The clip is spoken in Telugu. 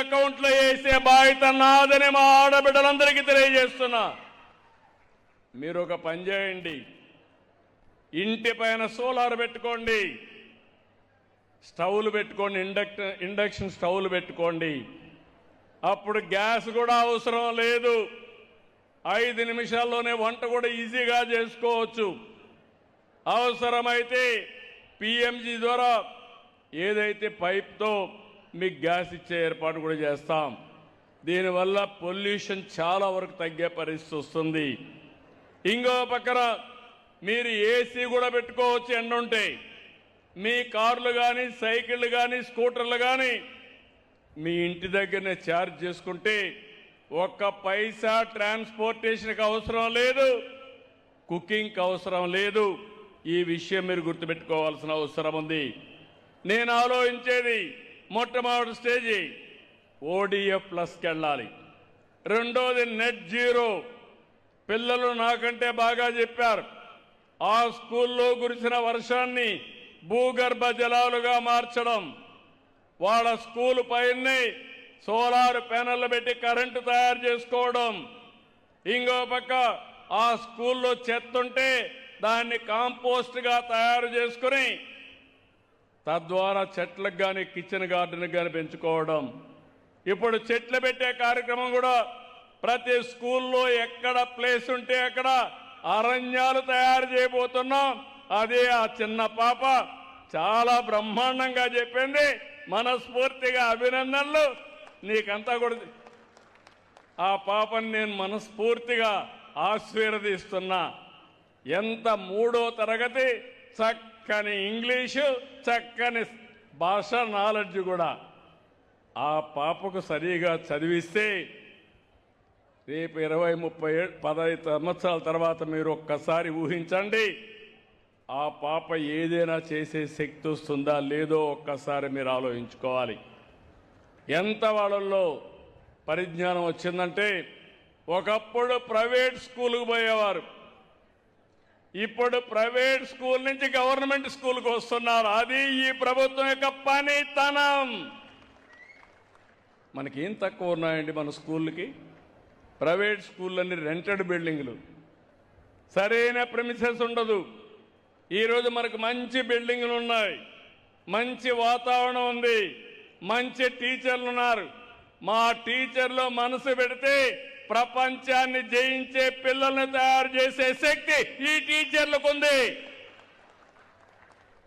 అకౌంట్లో వేసే బాధ్యత నాదని మా ఆడబిడ్డలందరికీ తెలియజేస్తున్నా. మీరు ఒక పని చేయండి, ఇంటి పైన సోలార్ పెట్టుకోండి, స్టవ్లు పెట్టుకోండి, ఇండక్షన్ స్టవ్లు పెట్టుకోండి. అప్పుడు గ్యాస్ కూడా అవసరం లేదు. 5 నిమిషాల్లోనే వంట కూడా ఈజీగా చేసుకోవచ్చు. అవసరమైతే పిఎంజి ద్వారా ఏదైతే పైప్తో మీకు గ్యాస్ ఇచ్చే ఏర్పాటు కూడా చేస్తాం. దీనివల్ల పొల్యూషన్ చాలా వరకు తగ్గే పరిస్థితి వస్తుంది. ఇంకో పక్కన మీరు ఏసీ కూడా పెట్టుకోవచ్చు. ఎండుంటే మీ కార్లు కానీ, సైకిళ్ళు కానీ, స్కూటర్లు కానీ మీ ఇంటి దగ్గరనే ఛార్జ్ చేసుకుంటే 1 పైసా ట్రాన్స్పోర్టేషన్కి అవసరం లేదు, కుకింగ్కి అవసరం లేదు. ఈ విషయం మీరు గుర్తుపెట్టుకోవాల్సిన అవసరం ఉంది. నేను ఆలోచించేది మొట్టమొదటి స్టేజీ ఓడిఎఫ్ ప్లస్కి వెళ్ళాలి. రెండోది నెట్ జీరో. పిల్లలు నాకంటే బాగా చెప్పారు. ఆ స్కూల్లో కురిసిన వర్షాన్ని భూగర్భ జలాలుగా మార్చడం, వాళ్ళ స్కూల్ పైనే సోలార్ ప్యానెల్ పెట్టి కరెంటు తయారు చేసుకోవడం. ఇంకో పక్క ఆ స్కూల్లో చెత్త ఉంటే దాన్ని కాంపోస్ట్గా తయారు చేసుకుని తద్వారా చెట్లకు కానీ, కిచెన్ గార్డెన్కి కానీ పెంచుకోవడం. ఇప్పుడు చెట్లు పెట్టే కార్యక్రమం కూడా ప్రతి స్కూల్లో ఎక్కడ ప్లేస్ ఉంటే అక్కడ అరణ్యాలు తయారు చేయబోతున్నాం. అదే ఆ చిన్న పాప చాలా బ్రహ్మాండంగా చెప్పింది. మనస్ఫూర్తిగా అభినందనలు. నీకంతా కూడా ఆ పాపని నేను మనస్ఫూర్తిగా ఆశీర్వదిస్తున్నా. ఎంత 3వ తరగతి, చక్కని ఇంగ్లీషు, చక్కని భాష నాలెడ్జ్ కూడా. ఆ పాపకు సరిగా చదివిస్తే రేపు 20, 30, 15 సంవత్సరాల తర్వాత మీరు ఒక్కసారి ఊహించండి, ఆ పాప ఏదైనా చేసే శక్తి వస్తుందా లేదో ఒక్కసారి మీరు ఆలోచించుకోవాలి. ఎంత వాళ్ళల్లో పరిజ్ఞానం వచ్చిందంటే, ఒకప్పుడు ప్రైవేట్ స్కూల్కి పోయేవారు, ఇప్పుడు ప్రైవేట్ స్కూల్ నుంచి గవర్నమెంట్ స్కూల్కి వస్తున్నారు. అది ఈ ప్రభుత్వం యొక్క పనితనం. మనకేం తక్కువ ఉన్నాయండి మన స్కూళ్ళకి? ప్రైవేట్ స్కూళ్ళన్నీ రెంటెడ్ బిల్డింగ్లు, సరైన ప్రెమిసెస్ ఉండదు. ఈరోజు మనకు మంచి బిల్డింగ్లు ఉన్నాయి, మంచి వాతావరణం ఉంది, మంచి టీచర్లు ఉన్నారు. మా టీచర్లు మనసు పెడితే ప్రపంచాన్ని జయించే పిల్లల్ని తయారు చేసే శక్తి ఈ టీచర్లకు ఉంది.